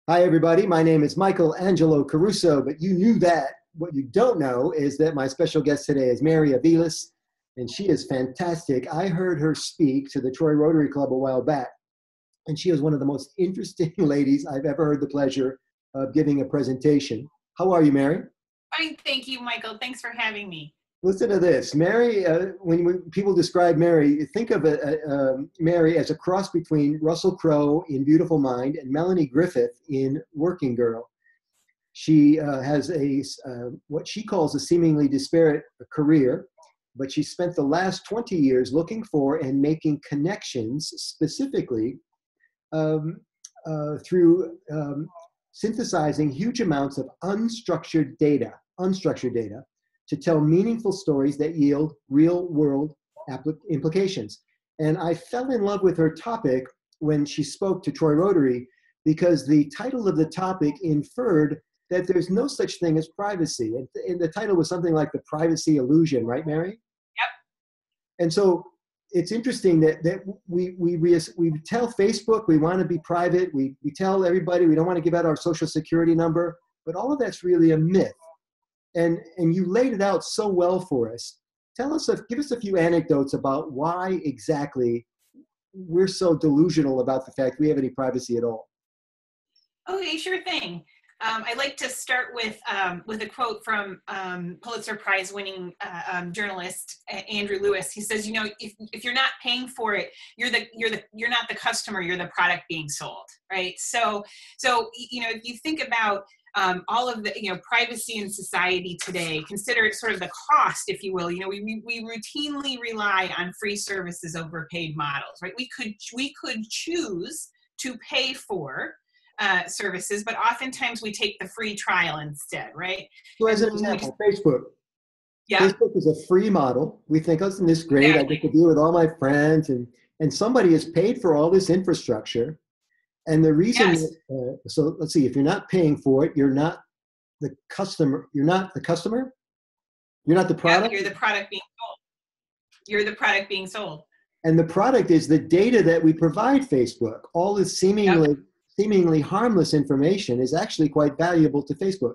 Hi, everybody. My name is Michael Angelo Caruso, but you knew that. What you don't know is that my special guest today is Mary Aviles, and she is fantastic. I heard her speak to the Troy Rotary Club a while back, and she is one of the most interesting ladies I've ever heard the pleasure of giving a presentation. How are you, Mary? Fine, thank you, Michael. Thanks for having me. Listen to this. Mary, when people describe Mary, think of Mary as a cross between Russell Crowe in Beautiful Mind and Melanie Griffith in Working Girl. She has what she calls a seemingly disparate career, but she spent the last 20 years looking for and making connections specifically through synthesizing huge amounts of unstructured data to tell meaningful stories that yield real-world implications. And I fell in love with her topic when she spoke to Troy Rotary because the title of the topic inferred that there's no such thing as privacy. And the title was something like The Privacy Illusion, right, Mary? Yep. And so it's interesting that we tell Facebook we want to be private. We tell everybody we don't want to give out our social security number, but all of that's really a myth. And you laid it out so well for us. Give us a few anecdotes about why exactly we're so delusional about the fact we have any privacy at all. Okay, sure thing. I'd like to start with a quote from Pulitzer Prize-winning journalist Andrew Lewis. He says, if you're not paying for it, you're not the customer. You're the product being sold, right? So if you think about all of the privacy in society today, consider it sort of the cost, if you will. We routinely rely on free services over paid models, right? We could choose to pay for services, but oftentimes we take the free trial instead, right? So as an example, Facebook. Yeah. Facebook is a free model. We think, oh, isn't this great? Exactly. I get to deal with all my friends, and somebody has paid for all this infrastructure. And the reason, Yes. So let's see, if you're not paying for it, you're not the customer. You're not the customer. You're not the product. Yeah, you're the product being sold. You're the product being sold. And the product is the data that we provide Facebook. All this seemingly harmless information is actually quite valuable to Facebook.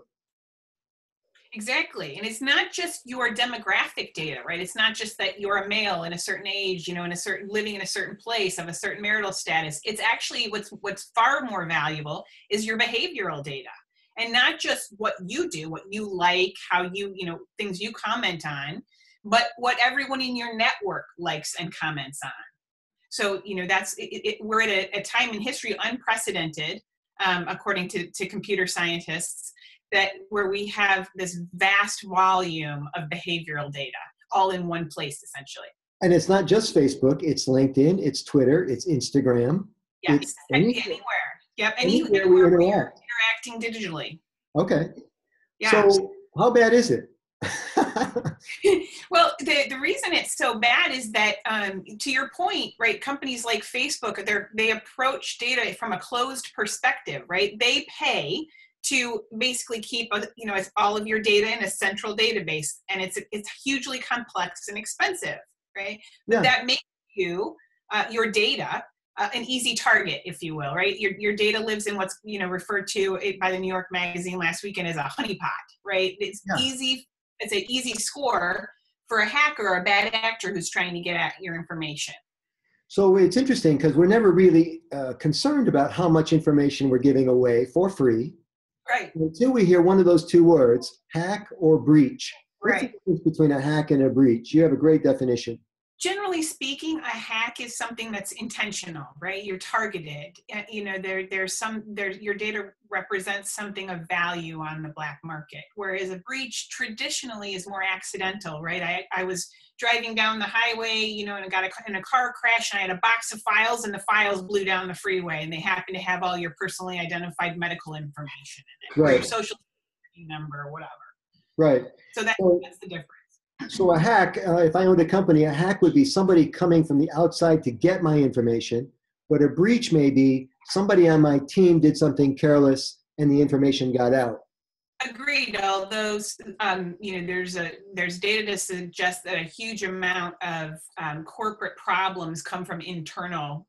Exactly. And it's not just your demographic data, right? It's not just that you're a male in a certain age, living in a certain place of a certain marital status. It's actually what's far more valuable is your behavioral data. And not just what you do, what you like, how things you comment on, but what everyone in your network likes and comments on. So, we're at a time in history unprecedented, according to computer scientists, where we have this vast volume of behavioral data all in one place, essentially. And it's not just Facebook, it's LinkedIn, it's Twitter, it's Instagram. Yes, it's anywhere. Yep, anywhere we interact. Interacting digitally. Okay. Yeah. So how bad is it? Well, the reason it's so bad is that, to your point, right, companies like Facebook, they approach data from a closed perspective, right? They pay to basically keep, all of your data in a central database, and it's hugely complex and expensive, right? Yeah. But that makes you, your data, an easy target, if you will, right? Your data lives in what's referred to by the New York Magazine last weekend as a honeypot, right? It's easy. It's an easy score for a hacker or a bad actor who's trying to get at your information. So it's interesting because we're never really concerned about how much information we're giving away for free. Right. Until we hear one of those two words, hack or breach. Right. What's the difference between a hack and a breach? You have a great definition. Generally speaking, a hack is something that's intentional, right? You're targeted. Your data represents something of value on the black market, whereas a breach traditionally is more accidental, right? I was driving down the highway, and I got in a car crash, and I had a box of files, and the files blew down the freeway, and they happen to have all your personally identified medical information in it, right, or your social security number, or whatever. Right. So that's the difference. So a hack, if I owned a company, a hack would be somebody coming from the outside to get my information, but a breach may be somebody on my team did something careless and the information got out. Agreed. Although, there's data to suggest that a huge amount of corporate problems come from internal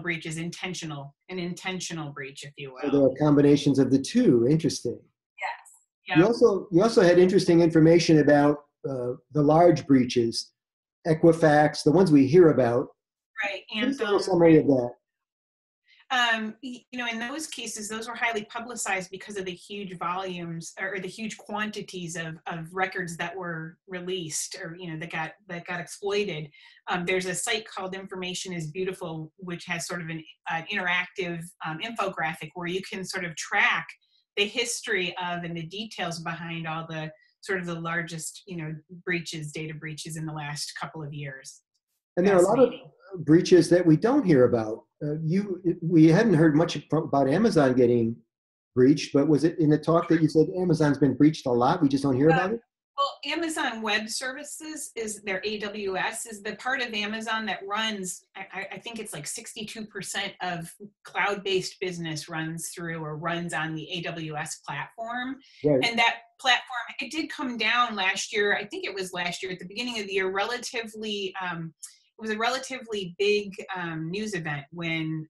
breaches, an intentional breach, if you So there will. are combinations of the two. Interesting. Yes. You Yeah. also had interesting information about the large breaches, Equifax, the ones we hear about. Right. Give us a little Anthem. summary of that. In those cases, those were highly publicized because of the huge volumes or the huge quantities of records that were released or, that got exploited. There's a site called Information is Beautiful, which has sort of an interactive infographic where you can sort of track the history of and the details behind all the sort of the largest, data breaches in the last couple of years. And there are a lot of breaches that we don't hear about. We hadn't heard much about Amazon getting breached, but was it in the talk that you said Amazon's been breached a lot? We just don't hear about it? Well, Amazon Web Services is their AWS, is the part of Amazon that runs, I think it's like 62% of cloud-based business runs through or runs on the AWS platform. Right. And that platform, it did come down last year. I think it was last year at the beginning of the year, relatively, it was a relatively big news event when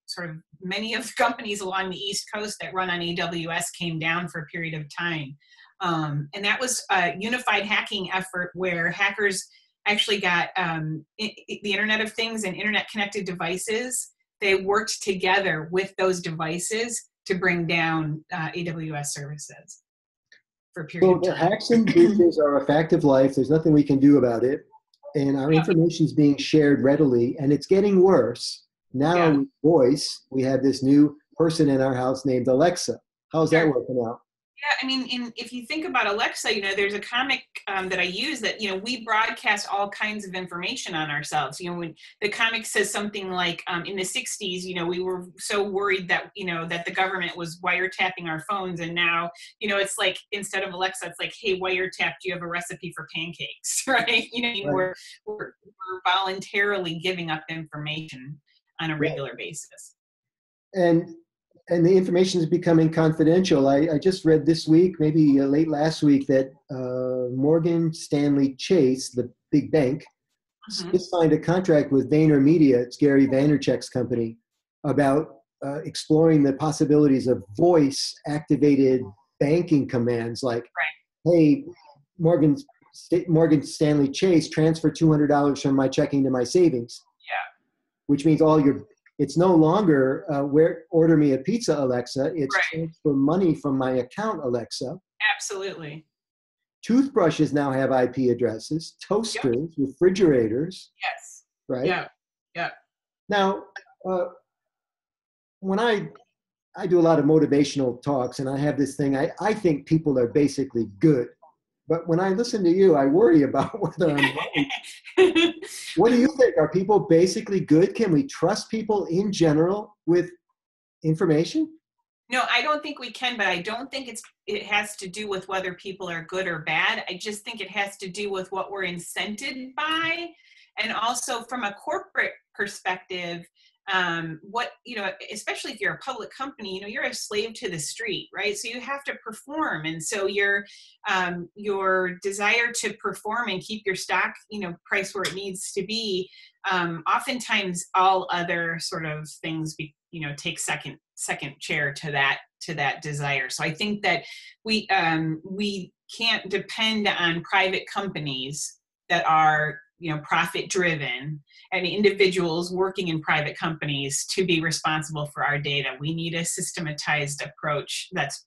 sort of many of the companies along the East Coast that run on AWS came down for a period of time. And that was a unified hacking effort where hackers actually got the Internet of Things and Internet connected devices. They worked together with those devices to bring down AWS services for a period of time. So the hacks and breaches are a fact of life. There's nothing we can do about it. And our information is being shared readily, and it's getting worse. Now, with voice, we have this new person in our house named Alexa. How's that working out? Yeah, I mean, if you think about Alexa, there's a comic that I use that, we broadcast all kinds of information on ourselves. When the comic says something like in the 60s, we were so worried that, that the government was wiretapping our phones. And now, it's like, instead of Alexa, it's like, hey, wiretap, do you have a recipe for pancakes, right? Right. We're voluntarily giving up information on a regular basis. And the information is becoming confidential. I just read this week, maybe late last week, that Morgan Stanley Chase, the big bank, just signed a contract with VaynerMedia, it's Gary Vaynerchuk's company, about exploring the possibilities of voice-activated banking commands like, hey, Morgan Stanley Chase, transfer $200 from my checking to my savings. Yeah. Which means it's no longer order me a pizza, Alexa. It's transfer money from my account, Alexa. Absolutely. Toothbrushes now have IP addresses. Toasters, refrigerators. Yes. Right? Yeah. Yeah. Now, when I do a lot of motivational talks, and I have this thing, I think people are basically good. But when I listen to you, I worry about whether I'm right. What do you think? Are people basically good? Can we trust people in general with information? No, I don't think we can, but I don't think it has to do with whether people are good or bad. I just think it has to do with what we're incented by. And also from a corporate perspective, especially if you're a public company, you're a slave to the street, right? So you have to perform. And so your desire to perform and keep your stock, price where it needs to be, oftentimes all other sort of things, take second chair to that desire. So I think that we can't depend on private companies that are profit driven and individuals working in private companies to be responsible for our data. We need a systematized approach that's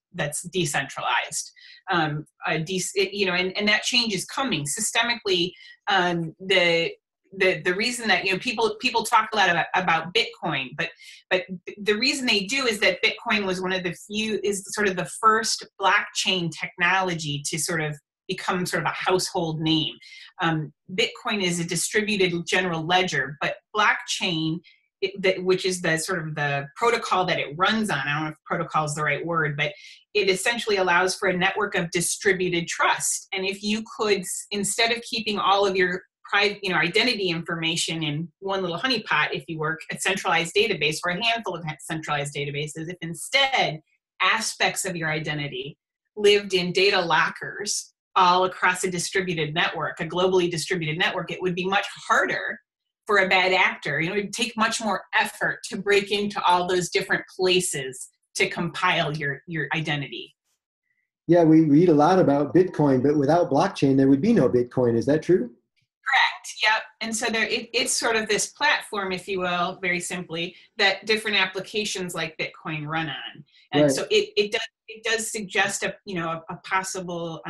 decentralized. And that change is coming systemically. The reason that people talk a lot about Bitcoin, but the reason they do is that Bitcoin was sort of the first blockchain technology to sort of become sort of a household name. Bitcoin is a distributed general ledger, but blockchain, which is the sort of the protocol that it runs on, I don't know if protocol is the right word, but it essentially allows for a network of distributed trust. And if you could, instead of keeping all of your private, identity information in one little honeypot, if you work a centralized database or a handful of centralized databases, if instead aspects of your identity lived in data lockers all across a distributed network, a globally distributed network, it would be much harder for a bad actor. It would take much more effort to break into all those different places to compile your identity. Yeah, we read a lot about Bitcoin, but without blockchain, there would be no Bitcoin. Is that true? Correct. Yep. And so it's sort of this platform, if you will, very simply, that different applications like Bitcoin run on. And Right. so it does suggest a possible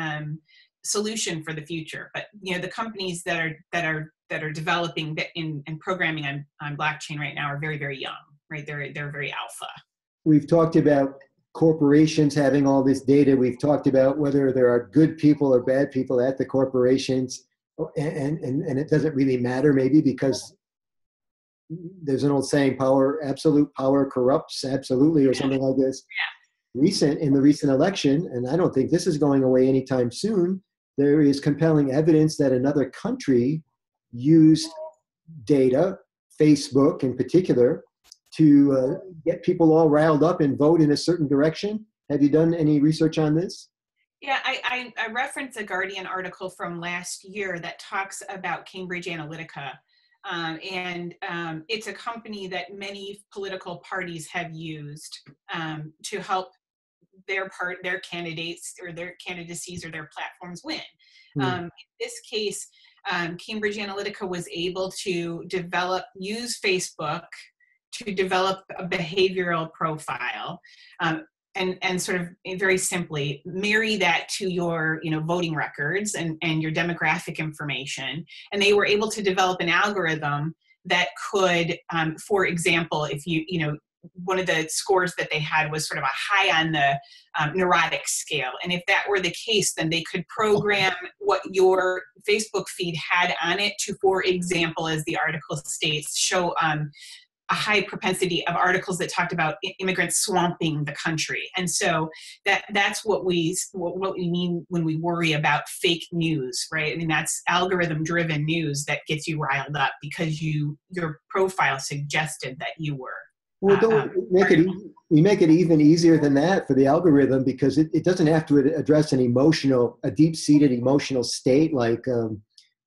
solution for the future. But the companies that are developing and programming on blockchain right now are very, very young. Right. They're very alpha. We've talked about corporations having all this data. We've talked about whether there are good people or bad people at the corporations. And it doesn't really matter, maybe, because there's an old saying, absolute power corrupts absolutely, or something like this. In the recent election, and I don't think this is going away anytime soon, there is compelling evidence that another country used data, Facebook in particular, to get people all riled up and vote in a certain direction. Have you done any research on this? Yeah, I referenced a Guardian article from last year that talks about Cambridge Analytica. It's a company that many political parties have used to help their candidates or their candidacies or their platforms win. In this case, Cambridge Analytica was able to use Facebook to develop a behavioral profile, and sort of very simply marry that to your voting records and your demographic information. And they were able to develop an algorithm that could, for example, if one of the scores that they had was sort of a high on the neurotic scale. And if that were the case, then they could program what your Facebook feed had on it to, for example, as the article states, show a high propensity of articles that talked about immigrants swamping the country. And so that's what we mean when we worry about fake news, right? I mean, that's algorithm-driven news that gets you riled up because your profile suggested that you were. Well, we make it even easier than that for the algorithm, because it doesn't have to address a deep-seated emotional state like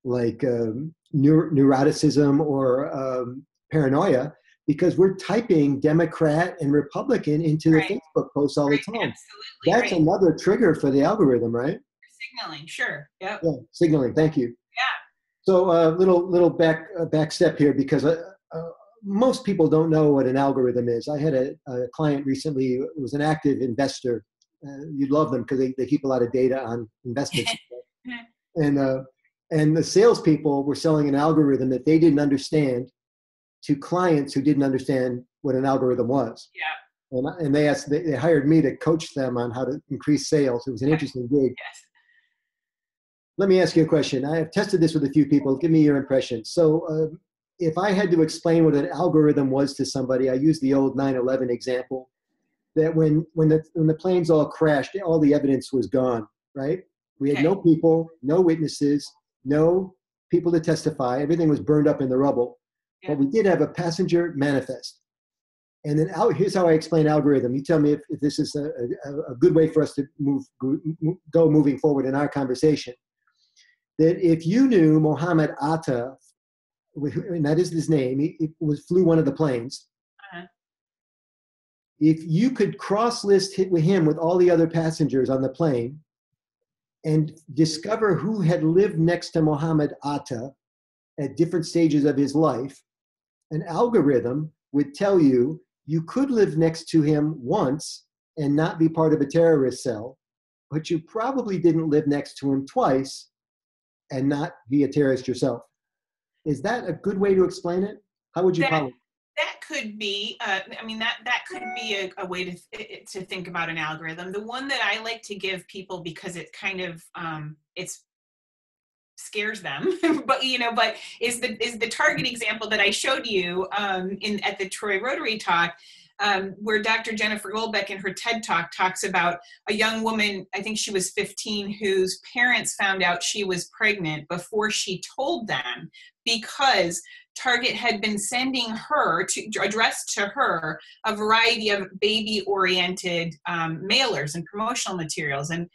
neuroticism or paranoia, because we're typing Democrat and Republican into the Facebook posts all the time. Absolutely. That's another trigger for the algorithm, right? Signaling, sure. Yep. Yeah, signaling. Thank you. Yeah. So little back step here, because most people don't know what an algorithm is. I had a client recently who was an active investor. You'd love them because they keep a lot of data on investments. And the salespeople were selling an algorithm that they didn't understand to clients who didn't understand what an algorithm was. Yeah. And they hired me to coach them on how to increase sales. It was an interesting gig. Yes. Let me ask you a question. I have tested this with a few people. Give me your impression. So if I had to explain what an algorithm was to somebody, I use the old 9/11 example, that when the planes all crashed, all the evidence was gone, right? We had no people, no witnesses, no people to testify. Everything was burned up in the rubble. Yeah. But we did have a passenger manifest. And then here's how I explain algorithm. You tell me if this is a good way for us to go moving forward in our conversation. That if you knew Mohammed Atta, and that is his name, he flew one of the planes. Uh-huh. If you could cross-list him with all the other passengers on the plane and discover who had lived next to Mohammed Atta at different stages of his life, an algorithm would tell you could live next to him once and not be part of a terrorist cell, but you probably didn't live next to him twice and not be a terrorist yourself. Is that a good way to explain it? How would you call it? That could be, that could be a way to think about an algorithm. The one that I like to give people, because it kind of, it's scares them, but is the Target example that I showed you at the Troy Rotary talk, where Dr. Jennifer Goldbeck in her TED talk talks about a young woman, I think she was 15, whose parents found out she was pregnant before she told them, because Target had been sending her addressed to her a variety of baby-oriented mailers and promotional materials, and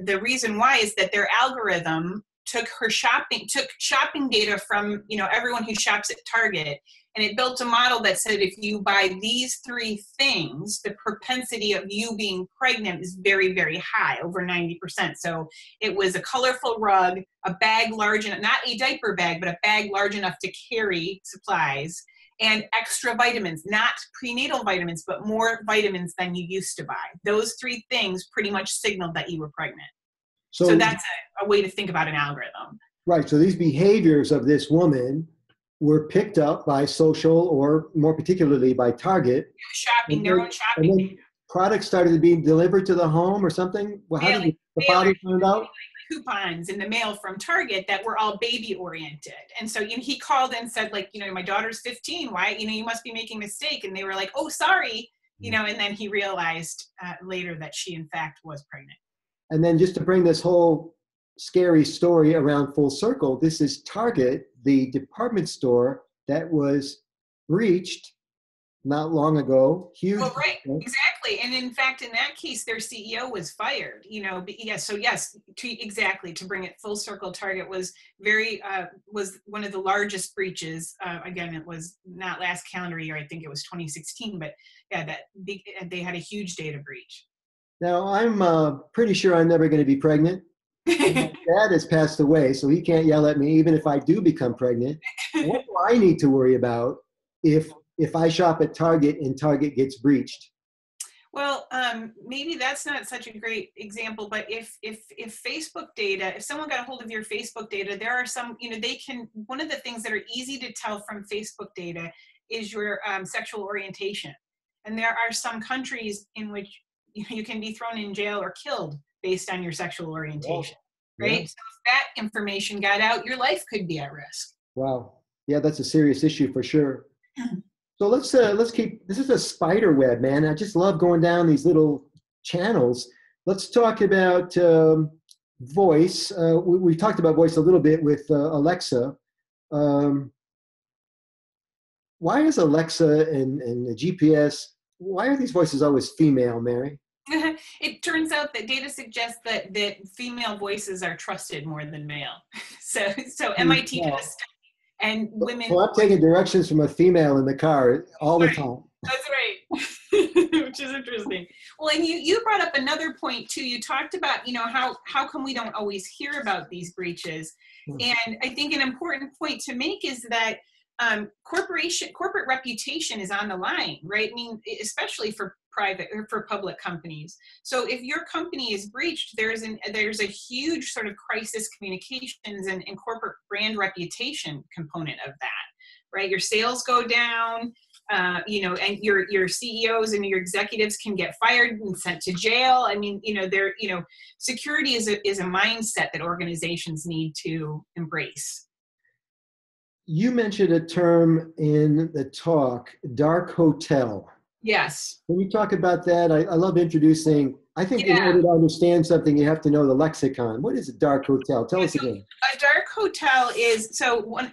the reason why is that their algorithm took shopping data from everyone who shops at Target, and it built a model that said if you buy these 3 things, the propensity of you being pregnant is very, very high, over 90%. So it was a colorful rug, a bag large enough, not a diaper bag, but a bag large enough to carry supplies, and extra vitamins, not prenatal vitamins, but more vitamins than you used to buy. Those 3 things pretty much signaled that you were pregnant. So that's a way to think about an algorithm. Right. So these behaviors of this woman were picked up by social, or more particularly by Target. Shopping, their own shopping. And then products started being delivered to the home or something? Well, how did the father find out? Coupons in the mail from Target that were all baby oriented. And so he called and said, like, my daughter's 15. Why, you must be making a mistake. And they were like, oh, sorry. And then he realized later that she in fact was pregnant. And then just to bring this whole scary story around full circle, this is Target, the department store that was breached not long ago. Huge. Well, right, exactly. And in fact, in that case, their CEO was fired, to bring it full circle, Target was was one of the largest breaches. Again, it was not last calendar year, I think it was 2016, but yeah, they had a huge data breach. Now, I'm pretty sure I'm never going to be pregnant. My dad has passed away, so he can't yell at me even if I do become pregnant. What do I need to worry about if I shop at Target and Target gets breached? Well, maybe that's not such a great example, but if Facebook data, if someone got a hold of your Facebook data, there are some, one of the things that are easy to tell from Facebook data is your sexual orientation. And there are some countries in which you can be thrown in jail or killed based on your sexual orientation, right? Yeah. So if that information got out, your life could be at risk. Wow. Yeah, that's a serious issue for sure. So let's keep, this is a spider web, man. I just love going down these little channels. Let's talk about voice. We talked about voice a little bit with Alexa. Why is Alexa and the GPS, why are these voices always female, Mary? It turns out that data suggests that female voices are trusted more than male. So MIT did a study, and women. Well, I'm taking directions from a female in the car all the time. That's right, which is interesting. Well, and you brought up another point too. You talked about how come we don't always hear about these breaches, and I think an important point to make is that corporate reputation is on the line, right? I mean, especially for private or for public companies. So if your company is breached, there's a huge sort of crisis communications and corporate brand reputation component of that, right? Your sales go down, and your CEOs and your executives can get fired and sent to jail. I mean, security is a mindset that organizations need to embrace. You mentioned a term in the talk, dark hotel. Yes. Can you talk about that? I love introducing, I think in order to understand something, you have to know the lexicon. What is a dark hotel? Tell us again. A dark hotel is, so one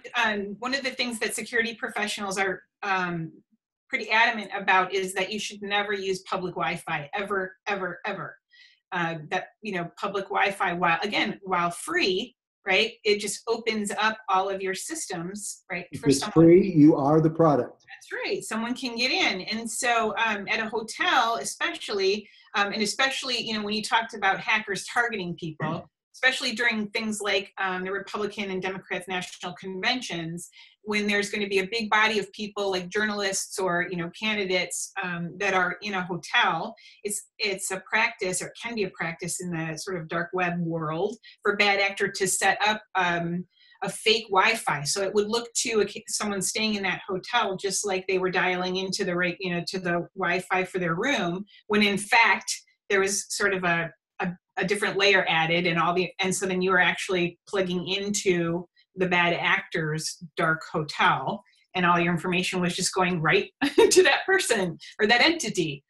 of the things that security professionals are pretty adamant about is that you should never use public Wi-Fi, ever, ever, ever. Public Wi-Fi, while free, right? It just opens up all of your systems, right? If it's free, you are the product. That's right. Someone can get in. And so at a hotel, especially, when you talked about hackers targeting people, especially during things like the Republican and Democrats national conventions, when there's going to be a big body of people like journalists or candidates that are in a hotel, it's a practice, or it can be a practice in the sort of dark web world, for a bad actor to set up a fake Wi-Fi. So it would look to someone staying in that hotel just like they were dialing into the right, to the Wi-Fi for their room, when in fact there was sort of a different layer added, and so then you are actually plugging into the bad actor's dark hotel, and all your information was just going right to that person or that entity.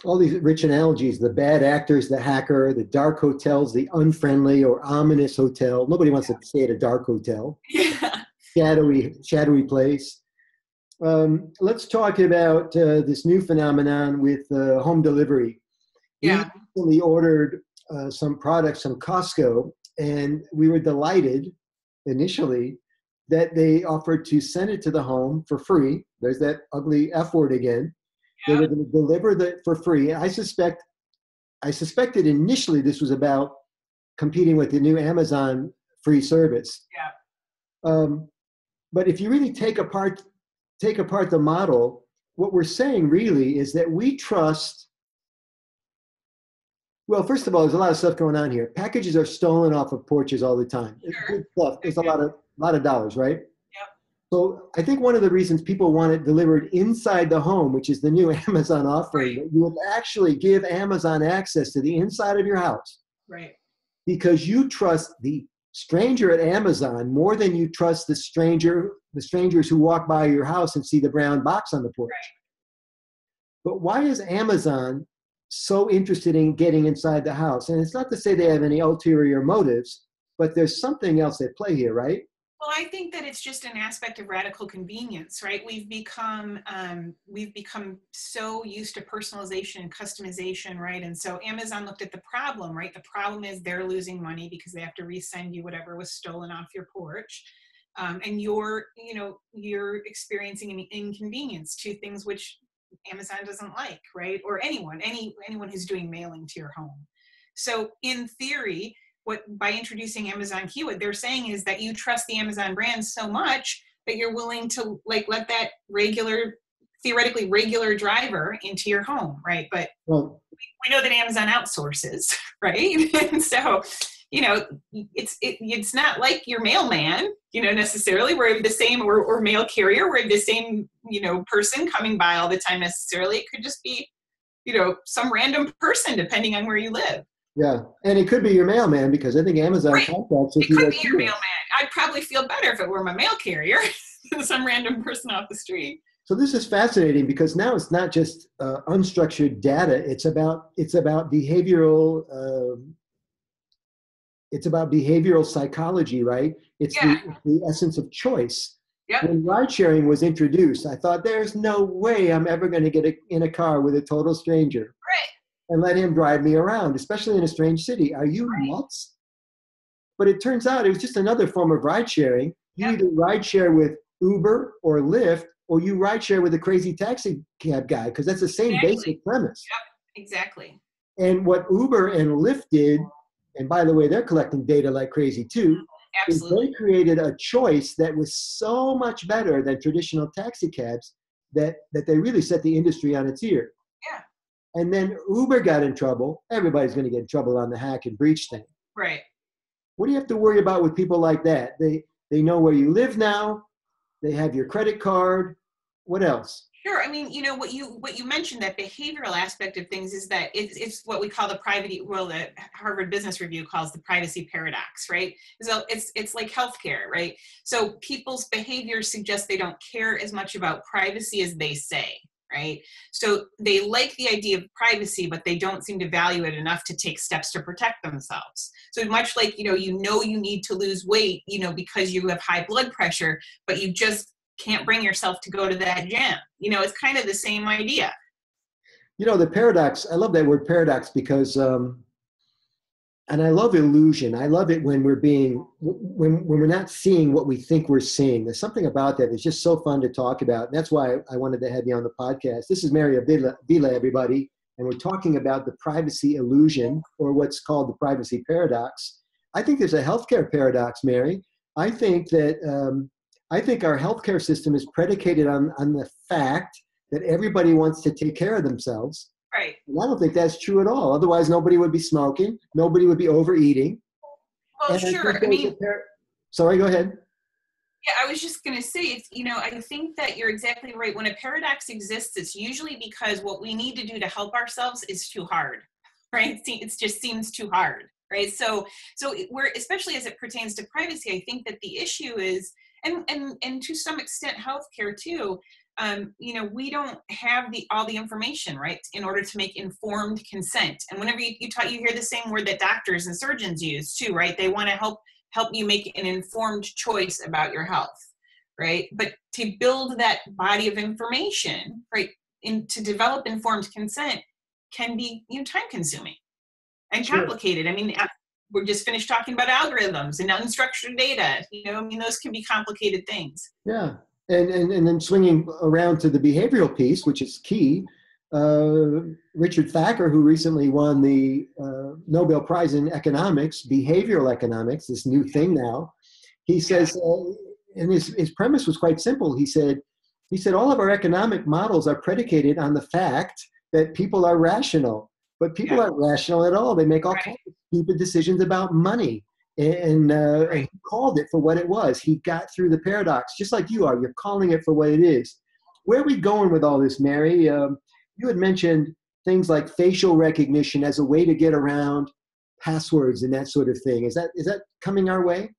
All these rich analogies, the bad actors, the hacker, the dark hotels, the unfriendly or ominous hotel. Nobody wants to stay at a dark hotel. Yeah. shadowy place. Let's talk about this new phenomenon with home delivery. We Yeah. recently ordered some products from Costco, and we were delighted initially that they offered to send it to the home for free. There's that ugly F word again. They were going to deliver it for free. I suspected initially this was about competing with the new Amazon free service. Yeah. But if you really take apart the model, what we're saying really is that we trust. Well, first of all, there's a lot of stuff going on here. Packages are stolen off of porches all the time. It's good stuff. It's a lot of dollars, right? Yep. So I think one of the reasons people want it delivered inside the home, which is the new Amazon offering, that you will actually give Amazon access to the inside of your house. Right. Because you trust the stranger at Amazon more than you trust the strangers who walk by your house and see the brown box on the porch. Right. But why is Amazon so interested in getting inside the house? And it's not to say they have any ulterior motives, but there's something else at play here, right? Well, I think that it's just an aspect of radical convenience, right? We've become so used to personalization and customization, right? And so Amazon looked at the problem, right? The problem is they're losing money because they have to resend you whatever was stolen off your porch, and you're experiencing an inconvenience to things which Amazon doesn't like, right? Or anyone who's doing mailing to your home. So in theory, by introducing Amazon Key, what they're saying is that you trust the Amazon brand so much that you're willing to let that theoretically regular driver into your home, right? But we know that Amazon outsources, right? And so, it's not like your mailman, necessarily. We're the same, or mail carrier. We're the same, person coming by all the time necessarily. It could just be, some random person depending on where you live. Yeah, and it could be your mailman because I think Amazon contacts with you. It could be your mailman. I'd probably feel better if it were my mail carrier than some random person off the street. So this is fascinating because now it's not just unstructured data. It's about behavioral. It's about behavioral psychology, right? It's the essence of choice. Yep. When ride sharing was introduced, I thought there's no way I'm ever going to get in a car with a total stranger. Right. And let him drive me around, especially in a strange city. Are you nuts? But it turns out it was just another form of ride sharing. You either ride share with Uber or Lyft, or you ride share with a crazy taxi cab guy, because that's the same basic premise. Yep, exactly. And what Uber and Lyft did, and by the way, they're collecting data like crazy too, absolutely, is they created a choice that was so much better than traditional taxi cabs that they really set the industry on its ear. Yeah. And then Uber got in trouble. Everybody's going to get in trouble on the hack and breach thing. Right. What do you have to worry about with people like that? They know where you live now. They have your credit card. What else? Sure. I mean, what you mentioned, that behavioral aspect of things, is that it's what we call the Harvard Business Review calls the privacy paradox, right? So it's like healthcare, right? So people's behaviors suggest they don't care as much about privacy as they say. Right? So they like the idea of privacy, but they don't seem to value it enough to take steps to protect themselves. So much like, you need to lose weight, because you have high blood pressure, but you just can't bring yourself to go to that gym. It's kind of the same idea. The paradox, I love that word paradox because, and I love illusion. I love it when when we're not seeing what we think we're seeing. There's something about that that's just so fun to talk about. And that's why I wanted to have you on the podcast. This is Mary Aviles, everybody. And we're talking about the privacy illusion, or what's called the privacy paradox. I think there's a healthcare paradox, Mary. I think that, our healthcare system is predicated on the fact that everybody wants to take care of themselves. Right. And I don't think that's true at all. Otherwise, nobody would be smoking. Nobody would be overeating. Well, sure. Sorry, go ahead. Yeah, I was just going to say, I think that you're exactly right. When a paradox exists, it's usually because what we need to do to help ourselves is too hard, right? It just seems too hard, right? So we're, especially as it pertains to privacy, I think that the issue is, and to some extent healthcare too, we don't have all the information, right, in order to make informed consent. And whenever you hear the same word that doctors and surgeons use too, right? They want to help you make an informed choice about your health. right? But to build that body of information, right, to develop informed consent can be, time consuming and complicated. I mean, we're just finished talking about algorithms and unstructured data. Those can be complicated things. Yeah, and then swinging around to the behavioral piece, which is key. Richard Thacker, who recently won the Nobel Prize in Economics, behavioral economics, this new thing now, he says, and his premise was quite simple. He said, all of our economic models are predicated on the fact that people are rational, but people aren't rational at all. They make all kinds of stupid decisions about money. And he called it for what it was. He got through the paradox, just like you are. You're calling it for what it is. Where are we going with all this, Mary? You had mentioned things like facial recognition as a way to get around passwords and that sort of thing. Is that coming our way?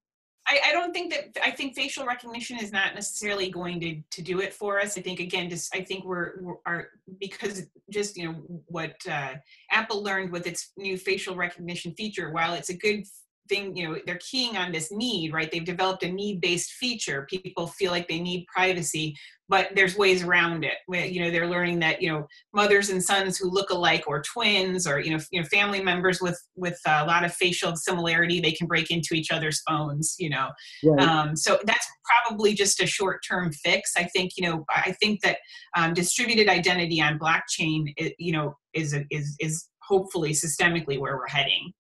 I think facial recognition is not necessarily going to do it for us. I think, again, what Apple learned with its new facial recognition feature, while it's a good thing, they're keying on this need, right? They've developed a need-based feature. People feel like they need privacy, but there's ways around it. They're learning that, mothers and sons who look alike, or twins, or, family members with a lot of facial similarity, they can break into each other's phones, Right. So that's probably just a short-term fix. I think that distributed identity on blockchain, is hopefully systemically where we're heading.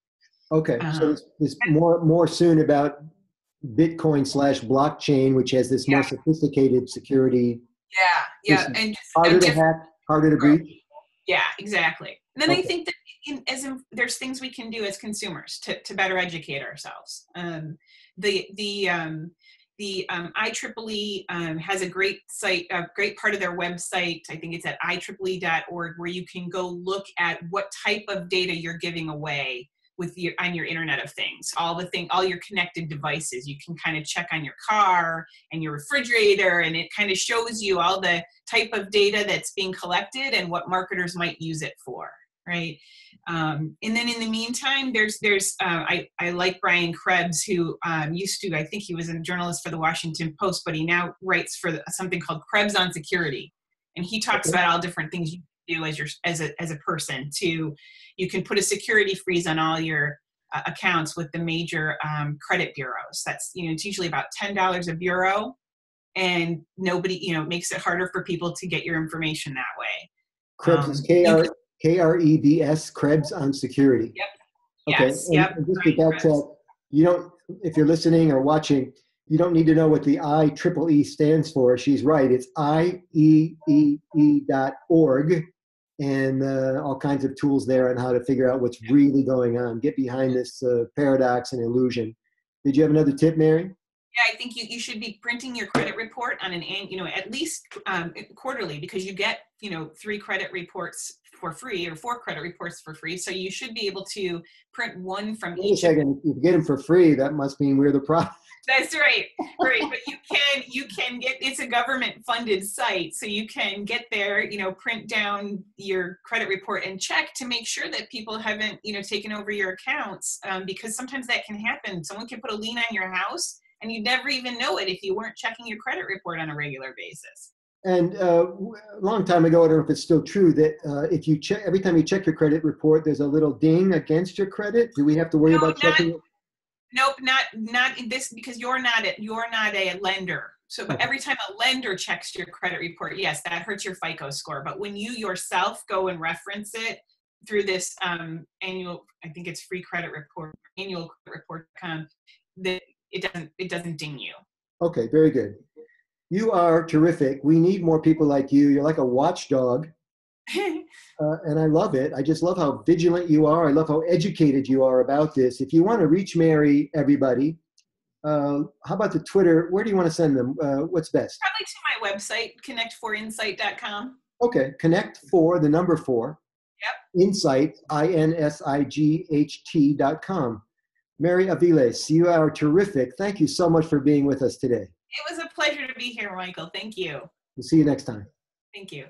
Okay, so there's more soon about Bitcoin/blockchain, which has this more sophisticated security. Yeah, and harder to hack, harder to breach. Yeah, exactly. And then I think that there's things we can do as consumers to better educate ourselves. The IEEE has a great site, a great part of their website. I think it's at IEEE.org, where you can go look at what type of data you're giving away on your Internet of Things, all your connected devices. You can kind of check on your car and your refrigerator, and it kind of shows you all the type of data that's being collected and what marketers might use it for, right? And then in the meantime, I like Brian Krebs, who used to, I think he was a journalist for the Washington Post, but he now writes for something called Krebs on Security, and he talks about all different things you do as a person. You can put a security freeze on all your accounts with the major credit bureaus. That's, it's usually about $10 a bureau, and nobody, makes it harder for people to get your information that way. Krebs is Krebs, Krebs on Security. Yep. Okay. Yes. And just to backtrack, if you're listening or watching, you don't need to know what the IEEE stands for. She's right. It's IEEE.org, and all kinds of tools there on how to figure out what's really going on. Get behind this paradox and illusion. Did you have another tip, Mary? Yeah, I think you should be printing your credit report on at least quarterly, because you get 3 credit reports for free, or 4 credit reports for free. So you should be able to print one from each. Wait a second. If you get them for free, that must mean we're the problem. That's right. Right. But you can get, it's a government funded site. So you can get there, print down your credit report and check to make sure that people haven't, taken over your accounts. Because sometimes that can happen. Someone can put a lien on your house and you'd never even know it if you weren't checking your credit report on a regular basis. And a long time ago, I don't know if it's still true, that if you check, every time you check your credit report, there's a little ding against your credit. Do we have to worry about checking it? Nope, not in this, because you're not a lender. So, but every time a lender checks your credit report, yes, that hurts your FICO score. But when you yourself go and reference it through this annual, I think it's free credit report, annual credit report, that it doesn't ding you. Okay, very good. You are terrific. We need more people like you. You're like a watchdog. And I love it. I just love how vigilant you are. I love how educated you are about this. If you want to reach Mary, everybody, how about the Twitter? Where do you want to send them? What's best? Probably to my website, connect4insight.com. Okay, connect4, the number 4. Yep. Insight, INSIGHT.com. Mary Aviles, you are terrific. Thank you so much for being with us today. It was a pleasure to be here, Michael. Thank you. We'll see you next time. Thank you.